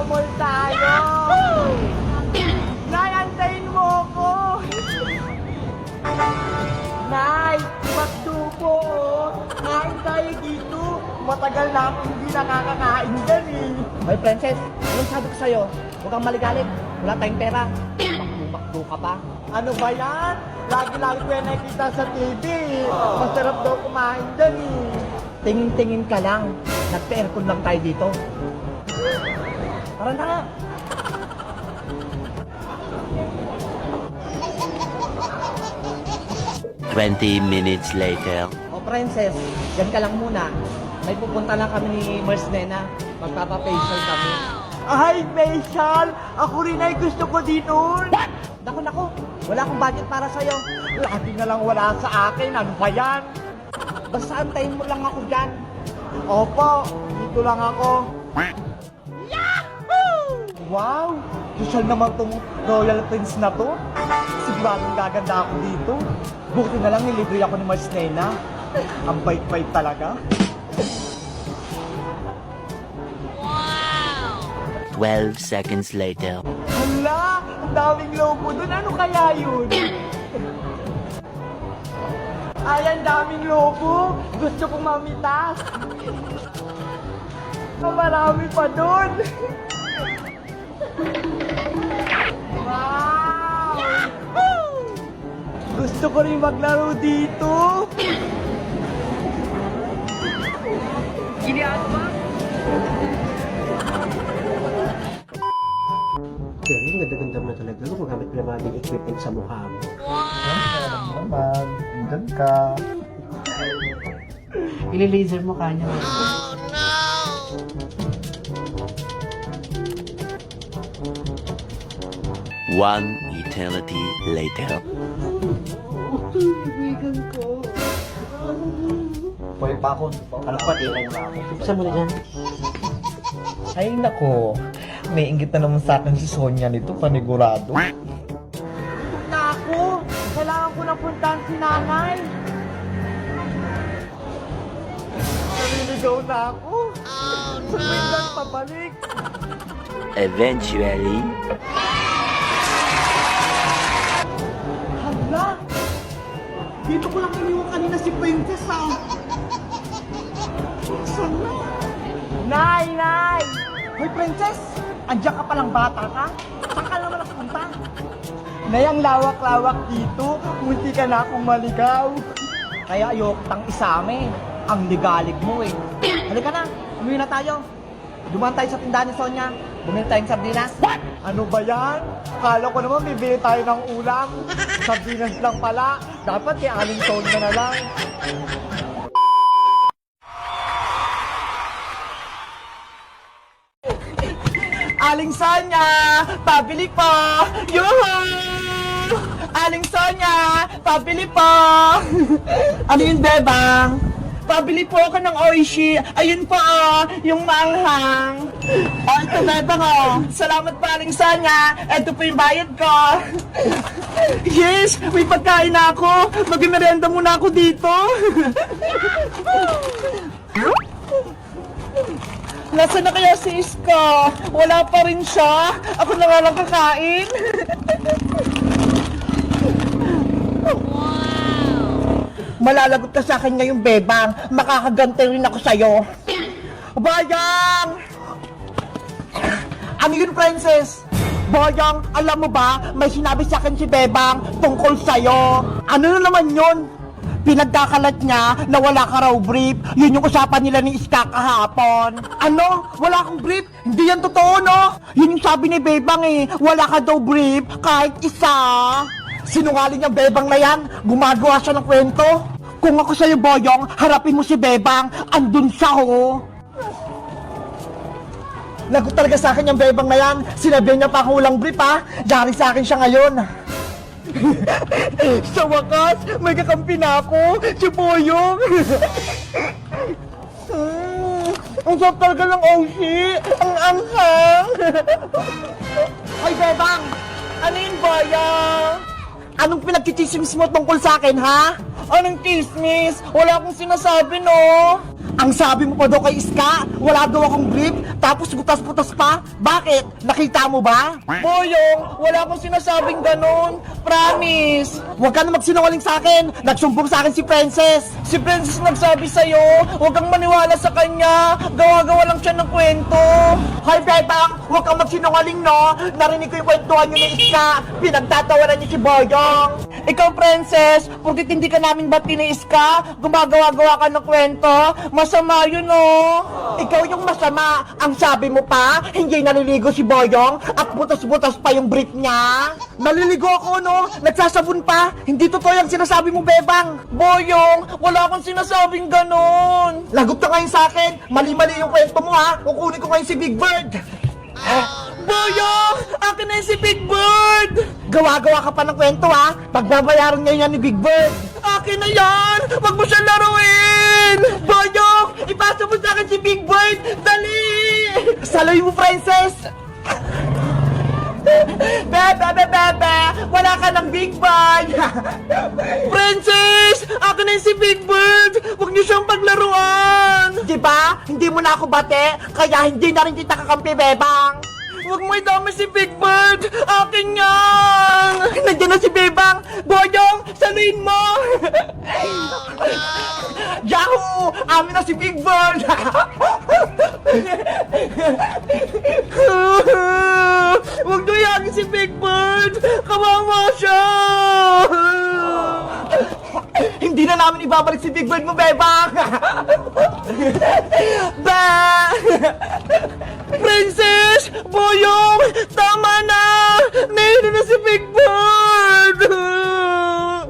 mall tayo. Nay, antayin mo ako. Nay, magtupo. Kain tayo dito. Matagal na akong hindi nakakakain dyan eh. Hoy, Princess, anong sabi ko sa'yo? Huwag kang maligalit. Wala tayong pera. Makdo ka pa. Ano ba yan? Lagi-lagi ko yan nakikita sa TV. Masarap daw kumain dyan eh. Tingin-tingin ka lang. Nagpa-aircon lang tayo dito. Tara na. Minutes later. O, Princess, yan ka lang muna. May pupunta lang kami ni Mars Nena. Magpapa-facial kami. Ay, facial! Ako rin ay gusto ko din nun. Naku, wala akong budget para sa'yo. Lagi na lang wala sa akin. Ano ba yan? Basta antayin mo lang ako dyan. Opo, dito lang ako. Wow! Social naman tong Royal Prince na to. Siguradong gaganda ako dito. Buti na lang nilibre ako ni Mars Nena. Ang bait-bait talaga. 12 seconds later. Hala! Ang daming lobo dun. Ano kaya yun? Ay, ang daming lobo. Gusto kong mamitas. Marami pa dun. Wow! Gusto ko rin maglaro dito. Pero yung ganda-ganda mo na talaga. Gumagamit mo na mga equipment sa mukha mo. Naman, dyan ka. Ili-laser mo kanya. One eternity later. Pwede pa ako. Ano pa, tingnan mo ako. Saan mo na dyan? Ay, nako. May inggit na naman sa akin si Sonia nito, panigurado. Naku! Kailangan ko na puntahan si nanay. Naliligaw na ako. Oh, no! Saan pabalik? Eventually. Hala! Dito ko lang iniwan kanina si Princess, ah. Saan na? Nay! Nay! Hoy, Princess! Andiyan ka palang bata ka? Saan ka naman nakapunta? Nay, ang lawak-lawak dito. Munti ka na akong maligaw. Kaya ayoko tang isame. Ang ligalig mo eh. Halika na, umuwi na tayo. Dumaan tayo sa tindahan ni Sonia. Bumili tayong sardinas. Ano ba yan? Kala ko naman bibili tayo ng ulam. Sardinas lang pala. Dapat kay Aling Sonia na lang. Aling Sonia! Pabili po! Yuhu! Aling Sonia! Pabili po! Ano yun, Bebang? Pabili po ako ng Oishi. Ayun po, yung manghang. Ito, Bebang, Salamat po, Aling Sonia. Ito po yung bayad ko. Yes! May pagkain na ako. Mag-merenda muna ako dito. Nasaan na kaya si Iska? Wala pa rin siya. Ako na nga lang kakain. Malalagot ka sa akin ngayong, Bebang. Makakaganti rin ako sa'yo. Bayang! Ano yun, Princess? Bayang, alam mo ba, may sinabi sa akin si Bebang tungkol sa'yo. Ano na naman yun? Pinagkakalat niya na wala ka raw brief. Yun yung usapan nila ni Iska kahapon. Ano? Wala akong brief? Hindi yan totoo, no? Yun yung sabi ni Bebang eh. Wala ka daw brief kahit isa. Sinungaling yung Bebang na yan. Gumagawa siya ng kwento. Kung ako sa'yo, Boyong, harapin mo si Bebang. Andun siya, ho. Lagot talaga sa akin yung Bebang na yan. Sinabi niya pa ako walang brief, ha? Yari sa akin siya ngayon. Sa wakas, may kakampi na ako, si Boyong. Ang sarap talaga ng Oshi, ang anghang. Ay, Bebang, ano yun, Boyong? Anong pinagkichismis mo tungkol sa akin, ha? Anong chismis? Wala akong sinasabi, no? Ang sabi mo pa daw kay Iska, wala daw akong brief, tapos butas-butas pa. Bakit? Nakita mo ba? Boyong, wala akong sinasabing ganon. Promise. Huwag ka na magsinungaling sa akin. Nagsumbong sa akin si Princess. Si Princess nagsabi sa'yo, huwag kang maniwala sa kanya. Gawa-gawa lang siya ng kwento. Hoy, Bebang, huwag kang magsinungaling, no? Narinig ko yung kwentuhan niyo ni Iska. Pinagtatawanan niyo si Boyong. Ikaw, Princess, porque hindi ka namin bati ni Iska, gumagawa-gawa ka ng kwento. Masama yun, no? Ikaw yung masama. Ang sabi mo pa, hindi naliligo si Boyong at butas-butas pa yung brief niya. Naliligo ako, no? Nagsasabon pa. Hindi totoo yung sinasabi mo, Bebang. Boyong, wala akong sinasabing ganon. Lagot ka ngayon sa akin. Mali-mali yung kwento mo, ha? Kukunin ko ngayon si Big Bird. Boyong! Akin na yun si Big Bird! Gawa-gawa ka pa ng kwento, ha? Pagbabayaran ngayon yan ni Big Bird. Akin na yan! Wag mo siya laruin! Boyong! Ipasa mo sa akin si Big Bird! Dali! Saloy mo, Princess! Bebe! Wala ka ng Big Bird! Princess! Akin na yun si Big Bird! Huwag niyo siyang paglaruan! Diba? Hindi mo na ako bate, kaya hindi na rin kita kakampi, Bebang! Huwag mo idami si Big Bird! Akin yan! Nandiyan na si Bebang! Boyong! Saluin mo! Yahoo! Amin na si Big Bird! Huwag niyo yagin si Big Bird! Kawawa siya! Hindi na namin ibabalik si Big Bird mo, Bebang! Princess! Boyong! Tama na! Nahihilo na si Big Bird!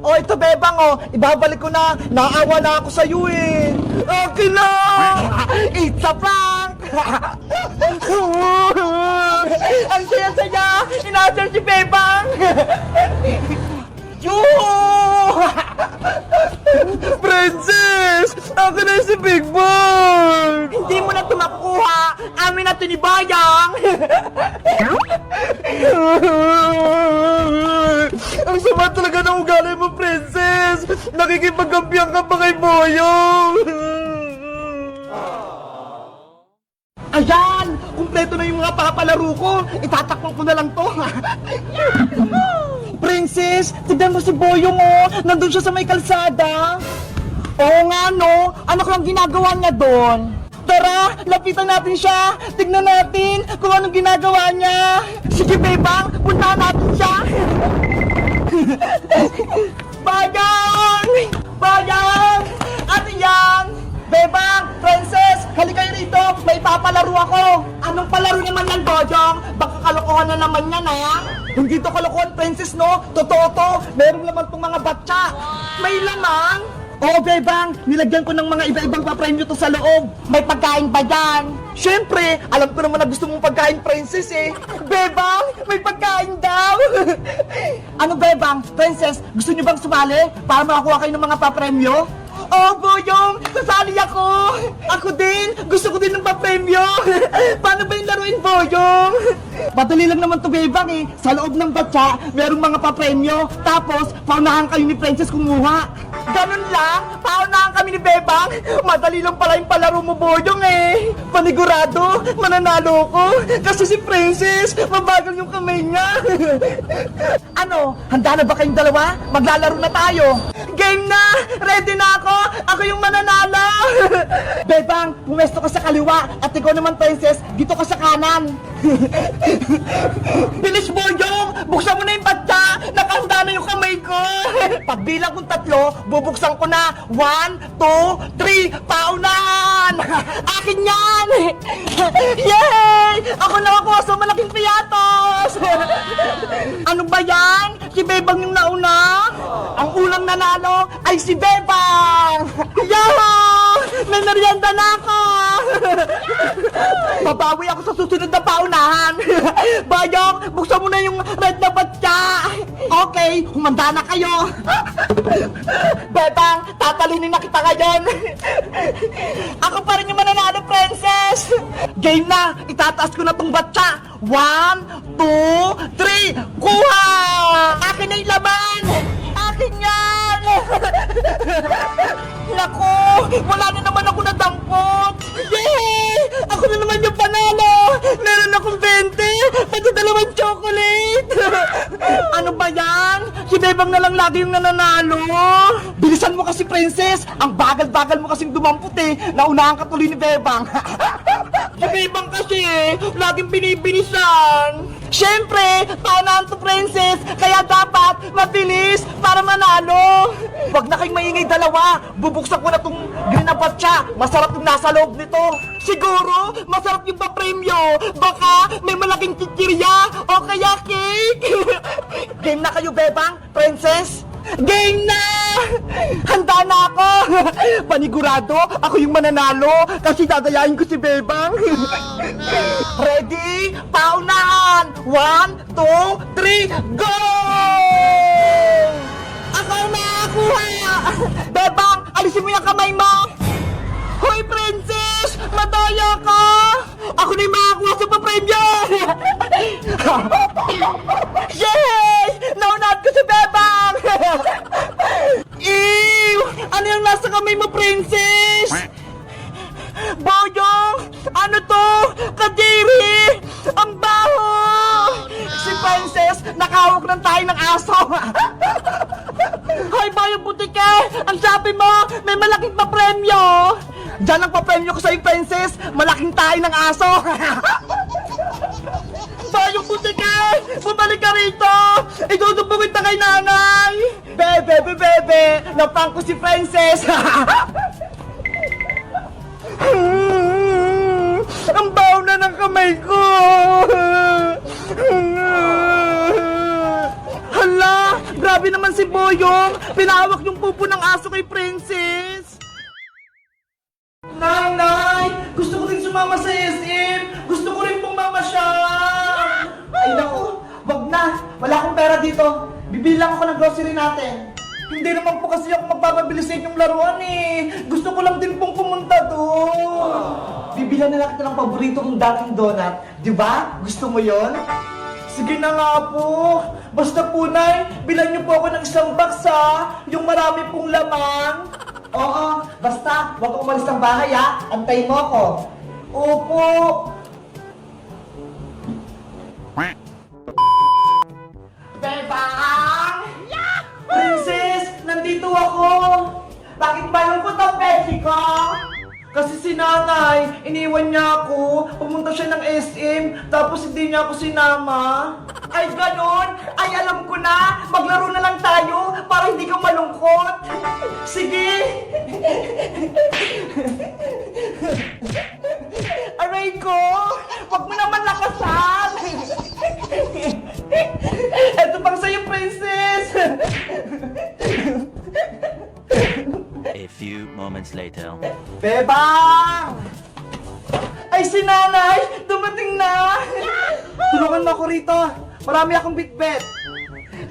Oh, ito, Bebang, oh. Ibabalik ko na. Naawa na ako sa'yo, eh. Okay na! It's a prank! Ang saya-saya! Inasar si Bebang! Yoo! Princess! Akin na si Big Bird! Hindi mo na ito makuha! Amin na ito ni Bayang! Ang sama talaga ng ugali mo, Princess! Nakikipagkampiyan ka pa kay Boyong! Ayan! Kumpleto na yung mga papalaro ko! Itatakpan ko na lang to! Princess, tignan mo si Boyong, oh. Nandun siya sa may kalsada. Oo nga, no. Ano kang ginagawa niya doon? Tara, lapitan natin siya. Tignan natin kung anong ginagawa niya. Sige, Bebang, puntahan natin siya. Bayang! Bayang! Ate Yang! Bebang! Princess! Halika kayo rito! May papalaro ako! Anong palaro naman yan, Boyong? Baka kalokohan na naman yan, ha? Hindi to kalokohan, Princess, no? Totoo to! Meron naman tong mga batsa! May laman? Oo, Bebang! Nilagyan ko ng mga iba-ibang papremyo to sa loob! May pagkain ba dyan? Siyempre! Alam ko naman na gusto mong pagkain, Princess, eh! Bebang! May pagkain daw! Ano, Bebang? Princess, gusto niyo bang sumali para makakuha kayo ng mga papremyo? Oh, Boyong! Sasali ako! Ako din! Gusto ko din ng papremyo! Paano ba yung laruin, Boyong? Madali lang naman to, Bebang, eh. Sa loob ng batsa, merong mga papremyo. Tapos, paunahan kayo ni Princess kumuha. Ganun lang? Paunahan kami ni Bebang? Madali lang pala yung palaro mo, Boyong, eh. Panigurado, mananalo ko. Kasi si Princess, mabagal yung kamay niya. Ano? Handa na ba kayong dalawa? Maglalaro na tayo. Game na! Ready na ako! Ako yung mananalo! Bebang, pumesto ka sa kaliwa at ikaw naman, Princess, dito ka sa kanan. Bilis, Boyong! Buksan mo na yung batsa! Nakahanda na yung kamay ko! Pagbilang kong 3, bubuksan ko na. 1, 2, 3, paunahan! Akin yan! Yay! Ako nakakuha sa malaking piyatos! Ano ba yan? Si Bebang yung nauna? Ang unang nanalo ay si Bebang! Yahoo! May merienda na ako! Babawi ako sa susunod na paunahan! Bayong, buksan mo na yung red na batya! Okay, humanda na kayo! Bebang, tatalinin na kita ngayon! Ako pa rin yung mananalo, Princess! Game na! Itataas ko na tong batya! 1, 2, 3, kuha! Akin na yung laban! Akin yan! Naku! Wala na naman ako nadampot! Yay! Ako na naman yung panalo! Meron akong 20! Pati dalawang chocolate! Ano ba yan? Si Bebang na lang lagi yung nananalo! Bilisan mo kasi, Princess! Ang bagal-bagal mo kasing dumampot eh! Naunahan ka tuloy ni Bebang! Si Bebang kasi laging binibilisan! Siyempre, paunahan to, Princess! Kaya dapat mabilis para manalo! Huwag na kayong maingay dalawa! Bubuksan ko na tong green na batya! Masarap yung nasa loob nito! Siguro, masarap yung papremyo! Baka may malaking kikirya o kaya cake! Game na kayo, Bebang, Princess! Game na! Handa na ako! Panigurado, ako yung mananalo kasi dadayain ko si Bebang. Ready? Paunahan! 1, 2, 3, go! Ako ang nakakuha! Bebang, alisin mo yung kamay mo! Hoy, Princess! Madaya ka! Ako na yung makakuha sa papremyo! Yay! Naunahan ko si Bebang! Ew! Ano yung nasa kamay mo, Princess? Boyong! Ano to? Kadiri! Ang baho! Si Princess, nakahawak ng tayo ng aso! Hoy, Boyong Butike! Ang sabi mo, may malaking papremyo! Diyan ang papremyo ko sa'yo, Princess! Malaking tayo ng aso! Boyong Butike! Bumalik ka rito! Idudubugin na kay nanay! Bebe! Naprank ko si Princess! Ang baho na ng kamay ko! Hala! Grabe naman si Boyong! Pinahawak yung pupo ng aso kay Princess! Nay! Gusto ko rin sumama sa SM! Gusto ko rin pong mamasyal! Ay naku! Wag na! Wala akong pera dito! Bibili lang ako ng grocery natin! Hindi naman po kasi ako magpapabili sa inyong laruan eh! Gusto ko lang din pong pumunta doon! Bibilan na lang kita ng paborito kong dating donut. Di ba? Gusto mo yon? Sige na nga po! Basta po, Nay, bilan niyo po ako ng isang box ha! Yung marami pong laman! Oo, basta, huwag kang umalis ng bahay ha! Antayin mo ako! Opo! Bebang! Princess, nandito ako! Bakit malungkot ang beshi ko? Kasi si nanay, iniwan niya ako, pumunta siya ng SM, tapos hindi niya ako sinama. Ay ganon? Ay alam ko na, maglaro na lang tayo para hindi ka malungkot. Sige! Aray ko! Wag mo naman lakasan! Eto pang sa'yo, Princess! A few moments later. Bebang! Ay, si nanay! Dumating na! Tulungan mo ako rito! Marami akong bitbet!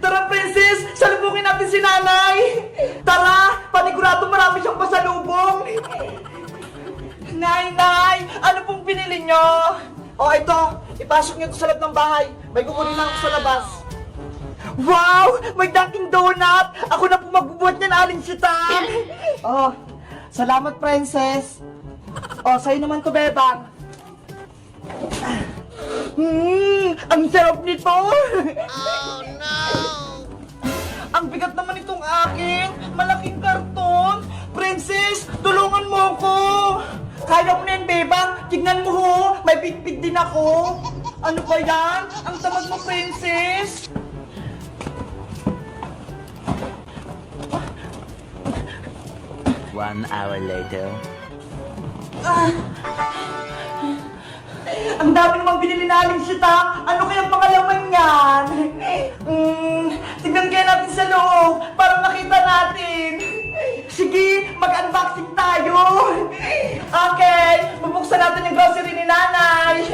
Tara, Princess! Salubungin natin si nanay! Tara! Panigurado marami siyang pasalubong! Nay! Ano pong binili nyo? O, ito! Ipasok niyo ito sa loob ng bahay! May kukunin lang ako sa labas! Wow! May Dunkin' Donut! Ako na po magbubuhat niyan, Aling Sitang! Oh, salamat, Princess! Oh, sa'yo naman to, Bebang! Ang sarap nito! Oh, no! Ang bigat naman itong akin! Malaking karton! Princess, tulungan mo ko! Kaya mo na yan, Bebang! Tignan mo ho! May pitpit din ako! Ano ba yan? Ang tamad mo, Princess! 1 hour later. Ang dami namang binili na Aling Sita! Ano kayang pangalaman yan? Tignan kaya natin sa loob para makita natin! Sige, mag-unboxing tayo! Okay, bubuksan natin yung grocery ni Nanay!